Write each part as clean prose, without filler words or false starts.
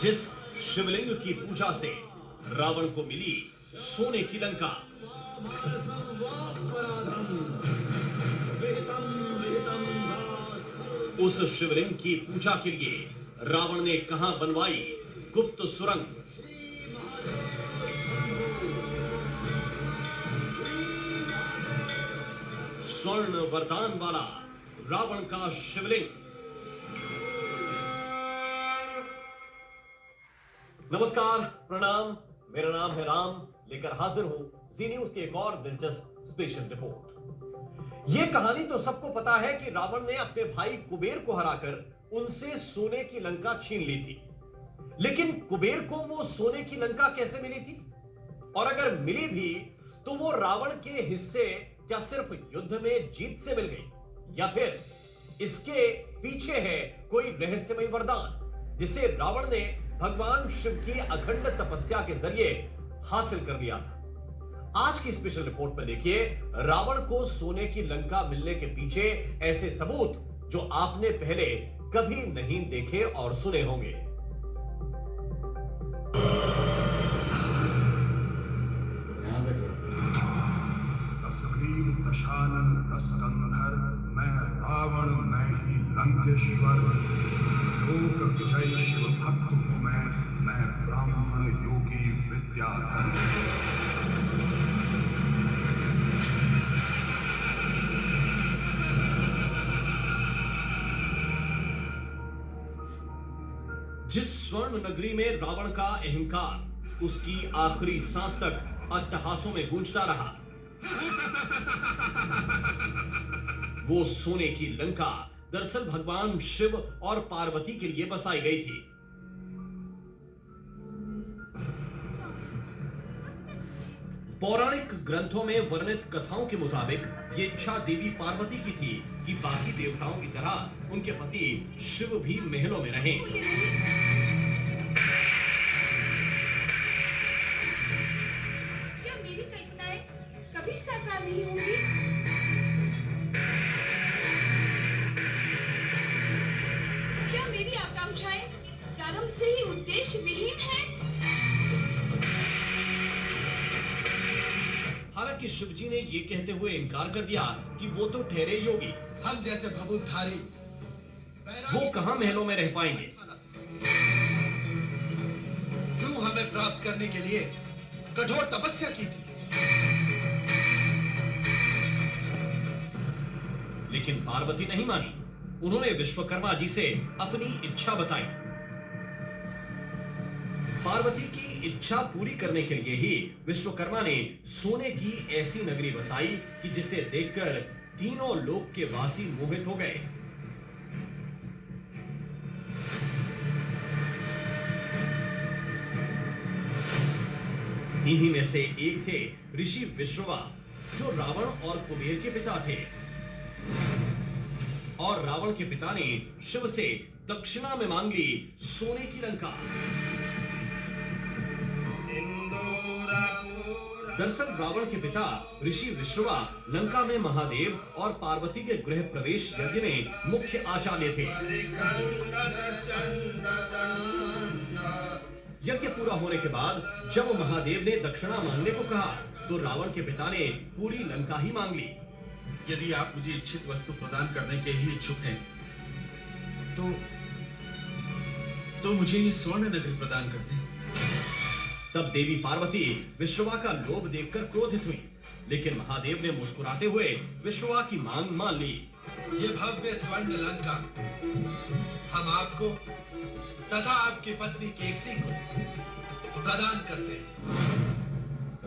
जिस शिवलिंग की पूजा से रावण को मिली सोने की लंका, उस शिवलिंग की पूजा के लिए रावण ने कहां बनवाई गुप्त सुरंग। स्वर्ण वरदान वाला रावण का शिवलिंग। नमस्कार, प्रणाम, मेरा नाम है राम, लेकर हाजिर हूं जी न्यूज की एक और दिलचस्प स्पेशल रिपोर्ट। यह कहानी तो सबको पता है कि रावण ने अपने भाई कुबेर को हराकर उनसे सोने की लंका छीन ली थी। लेकिन कुबेर को वो सोने की लंका कैसे मिली थी? और अगर मिली भी तो वो रावण के हिस्से क्या सिर्फ युद्ध में जीत से मिल गई, या फिर इसके पीछे है कोई रहस्यमय वरदान जिसे रावण ने भगवान शिव की अखंड तपस्या के जरिए हासिल कर लिया था? आज की स्पेशल रिपोर्ट में देखिए रावण को सोने की लंका मिलने के पीछे ऐसे सबूत जो आपने पहले कभी नहीं देखे और सुने होंगे। दशानन दस कंधर, मैं रावण, मैं ही लंकेश्वर, लोक विजय शिव भक्त हूं मैं ब्राह्मण योगी विद्याधर। जिस स्वर्ण नगरी में रावण का अहंकार उसकी आखिरी सांस तक अट्टहासों में गूंजता रहा, वो सोने की लंका दरअसल भगवान शिव और पार्वती के लिए बसाई गई थी। पौराणिक ग्रंथों में वर्णित कथाओं के मुताबिक ये इच्छा देवी पार्वती की थी कि बाकी देवताओं की तरह उनके पति शिव भी महलों में रहें। क्या मेरी कल्पनाएं कभी साकार नहीं होंगी? क्या मेरी आकांक्षाएं प्रारंभ से ही उद्देश्य विहीन हैं? हालांकि शिवजी ने ये कहते हुए इनकार कर दिया कि वो तो ठहरे योगी, हम जैसे भभूतधारी वो कहां महलों में रह पाएंगे। क्यों हमें प्राप्त करने के लिए कठोर तपस्या की थी। लेकिन पार्वती नहीं मानी। उन्होंने विश्वकर्मा जी से अपनी इच्छा बताई। पार्वती की इच्छा पूरी करने के लिए ही विश्वकर्मा ने सोने की ऐसी नगरी बसाई कि जिसे देखकर तीनों लोक के वासी मोहित हो गए। इन्हीं में से एक थे ऋषि विश्रवा, जो रावण और कुबेर के पिता थे। और रावण के पिता ने शिव से दक्षिणा में मांग ली सोने की लंका। दरअसल रावण के पिता ऋषि विश्रवा लंका में महादेव और पार्वती के गृह प्रवेश यज्ञ में मुख्य आचार्य थे। यज्ञ पूरा होने के बाद जब महादेव ने दक्षिणा मांगने को कहा तो रावण के पिता ने पूरी लंका ही मांग ली। यदि आप मुझे इच्छित वस्तु प्रदान करने के ही इच्छुक हैं, तो मुझे ये स्वर्ण नगरी प्रदान कर दें। तब देवी पार्वती विश्रवा का लोभ देखकर क्रोधित हुई, लेकिन महादेव ने मुस्कुराते हुए विश्रवा की मांग मान ली। ये भव्य स्वर्ण लंका हम आपको तथा आपकी पत्नी केकसी को प्रदान करते हैं।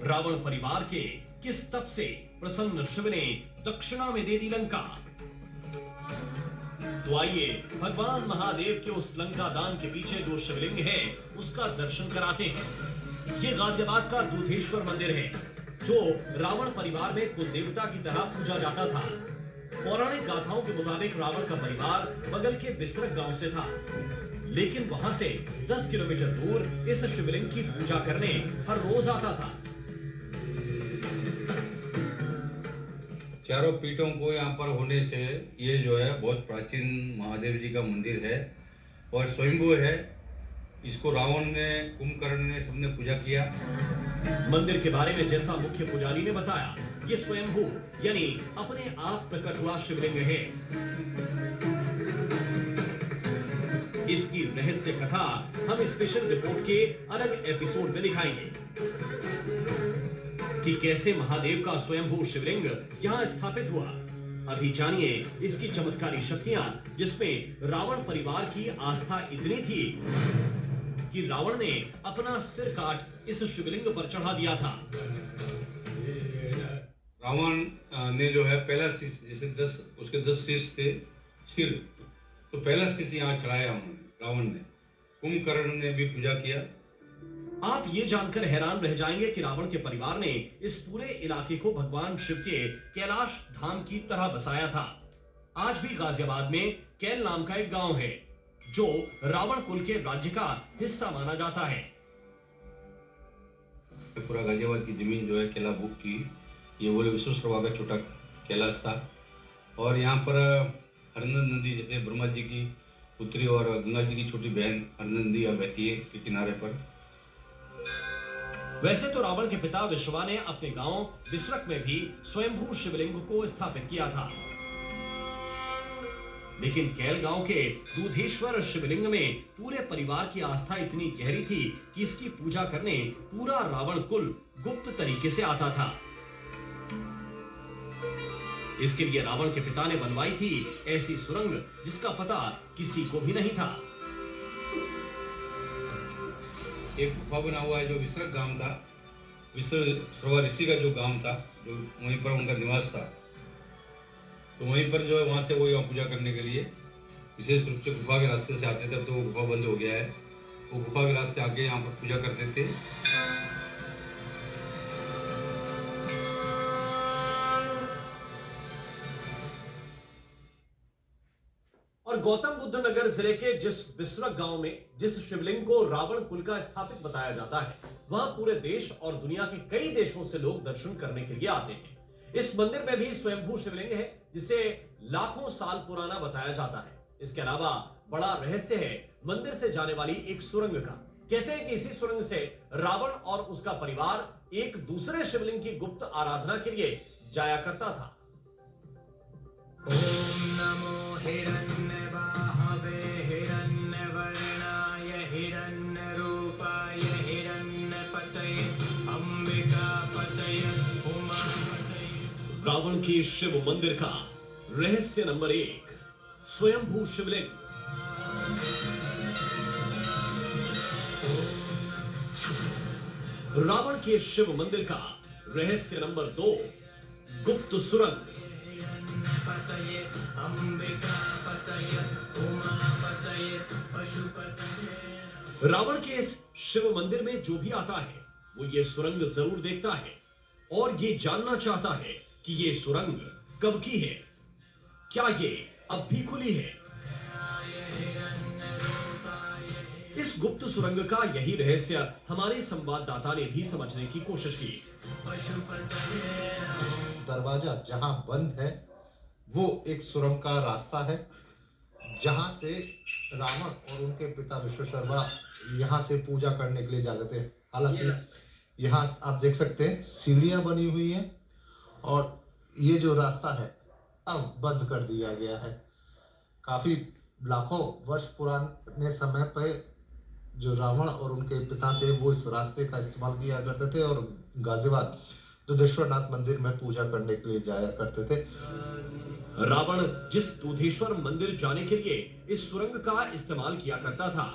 रावण परिवार के किस तप से प्रसन्न शिव ने दक्षिणा में दे दी लंका। तो आइए भगवान महादेव के उस लंका दान के पीछे जो शिवलिंग है उसका दर्शन कराते हैं। ये गाजियाबाद का दूधेश्वर मंदिर है, जो रावण परिवार में कुल देवता की तरह पूजा जाता था। पौराणिक गाथाओं के मुताबिक रावण का परिवार बगल के बिसरक गांव से था, लेकिन वहां से 10 किलोमीटर दूर इस शिवलिंग की पूजा करने हर रोज आता था। चारों पीठों को यहाँ पर होने से ये जो है बहुत प्राचीन महादेव जी का मंदिर है और स्वयंभू है। इसको रावण ने, कुंभकर्ण ने, सबने पूजा किया। मंदिर के बारे में जैसा मुख्य पुजारी ने बताया, ये स्वयंभू यानी अपने आप प्रकट हुआ शिवलिंग है। इसकी रहस्य कथा हम स्पेशल रिपोर्ट के अलग एपिसोड में दिखाएंगे कि कैसे महादेव का स्वयंभू शिवलिंग यहां स्थापित हुआ। अभी जानिए इसकी चमत्कारी शक्तियां, जिसमें रावण परिवार की आस्था इतनी थी कि रावण ने अपना सिर काट इस शिवलिंग पर चढ़ा दिया था। रावण ने जो है पहला शीश, जैसे 10 शीश थे सिर, तो पहला शीश यहाँ चढ़ाया रावण ने। कुंभकर्ण ने भी पूजा किया। आप ये जानकर हैरान रह जाएंगे कि रावण के परिवार ने इस पूरे इलाके को भगवान शिव के कैलाश धाम की तरह बसाया था। आज भी गाजियाबाद में कैल नाम का एक गांव है जो रावण कुल के राज्य का हिस्सा माना जाता है। पूरा गाजियाबाद की जमीन जो है कैला बुक की, ये बोले विश्वेश्वरवा का छोटा कैलाश था। और यहाँ पर हरनद नदी, जैसे ब्रह्मा जी की पुत्री और गंगा जी की छोटी बहन हरनद नदी यहाँ बहती है के किनारे पर। वैसे तो रावण के पिता विश्वा ने अपने गांव विसरक में भी स्वयंभू शिवलिंग को स्थापित किया था, लेकिन कैल गांव के दूधेश्वर शिवलिंग में पूरे परिवार की आस्था इतनी गहरी थी कि इसकी पूजा करने पूरा रावण कुल गुप्त तरीके से आता था। इसके लिए रावण के पिता ने बनवाई थी ऐसी सुरंग जिसका पता किसी को भी नहीं था। एक गुफा बना हुआ है जो विसरक गांव था, विश्वेश्वरवा ऋषि का जो गांव था, जो वहीं पर उनका निवास था। तो वहीं पर जो है वहाँ से वो यहाँ पूजा करने के लिए विशेष रूप से गुफा के रास्ते से आते थे। अब तो वो गुफा बंद हो गया है। वो गुफा के रास्ते आके यहाँ पर पूजा करते थे। और गौतम बुद्ध नगर जिले के जिस विसरक गांव में जिस शिवलिंग को रावण कुल का स्थापित बताया जाता है, वहां पूरे देश और दुनिया के कई देशों से लोग दर्शन करने के लिए आते हैं। इस मंदिर में भी स्वयंभू शिवलिंग है जिसे लाखों साल पुराना बताया जाता है। इसके अलावा बड़ा रहस्य है मंदिर से जाने वाली एक सुरंग का। कहते हैं कि इसी सुरंग से रावण और उसका परिवार एक दूसरे शिवलिंग की गुप्त आराधना के लिए जाया करता था। ओम नमो हिरण्यवाहवे हिरण्यवर्णाय हिरण्यरूपाय हिरण्यपतये अंबिकापतये उमापतये। रावण के शिव मंदिर का रहस्य नंबर 1, स्वयंभू शिवलिंग। रावण के शिव मंदिर का रहस्य नंबर 2, गुप्त सुरंग। पतये अंबिकापतये उमापतये पशुपतये। रावण के इस शिव मंदिर में जो भी आता है वो ये सुरंग जरूर देखता है और ये जानना चाहता है कि ये सुरंग कब की है, क्या ये अब भी खुली है। इस गुप्त सुरंग का यही रहस्य हमारे संवाददाता ने भी समझने की कोशिश की। दरवाजा जहां बंद है वो एक सुरंग का रास्ता है, जहां से रावण और उनके पिता विश्वेश्वरवा यहाँ से पूजा करने के लिए जाते थे। हालांकि यहाँ आप देख सकते हैं सीढ़ियां बनी हुई हैं और ये जो रास्ता है अब बंद कर दिया गया है। काफी लाखों वर्ष पुराने समय पे जो रावण और उनके पिता थे वो इस रास्ते का इस्तेमाल किया करते थे और गाजियाबाद दूधेश्वरनाथ मंदिर में पूजा करने के लिए जाया करते थे। रावण जिस दूधेश्वर मंदिर जाने के लिए इस सुरंग का इस्तेमाल किया करता था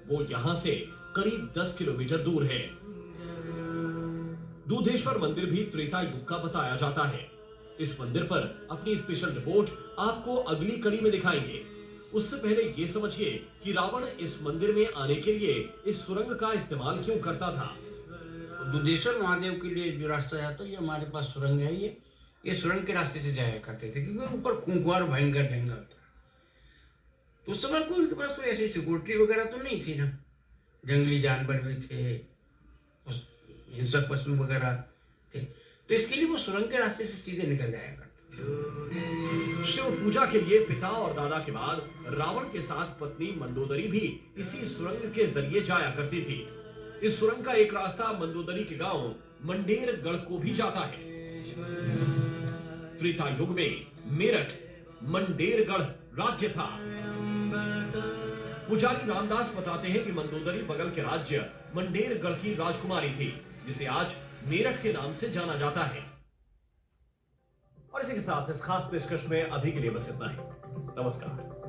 वो यहाँ से करीब 10 किलोमीटर दूर है। दूधेश्वर मंदिर भी त्रेता युग का बताया जाता है। इस मंदिर पर अपनी स्पेशल रिपोर्ट आपको अगली कड़ी में दिखाएंगे। उससे पहले ये समझिए कि रावण इस मंदिर में आने के लिए इस सुरंग का इस्तेमाल क्यों करता था। दूधेश्वर महादेव के लिए जो रास्ता जाता है, ये हमारे पास सुरंग है। ये सुरंग के रास्ते से जाया करते थे क्योंकि ऊपर खूंखार भयंकर जंगल था। तो उस समय कोई उनके पास कोई ऐसी सिक्योरिटी वगैरह तो नहीं थी ना, जंगली जानवर भी थे, हिंसक पशु वगैरह थे, तो इसके लिए वो सुरंग के रास्ते से सीधे निकल जाया करते थे। शिव पूजा के लिए पिता और दादा के बाद रावण के साथ पत्नी मंदोदरी भी इसी सुरंग के जरिए जाया करती थी। इस सुरंग का एक रास्ता मंदोदरी के गांव मंडेरगढ़ को भी जाता है। त्रेता युग में मेरठ मंडेरगढ़ राज्य था। पुजारी रामदास बताते हैं कि मंदोदरी बगल के राज्य मंडेरगढ़ की राजकुमारी थी, जिसे आज मेरठ के नाम से जाना जाता है। और इसी के साथ इस खास पेशकश में अभी के लिए बस इतना ही। नमस्कार।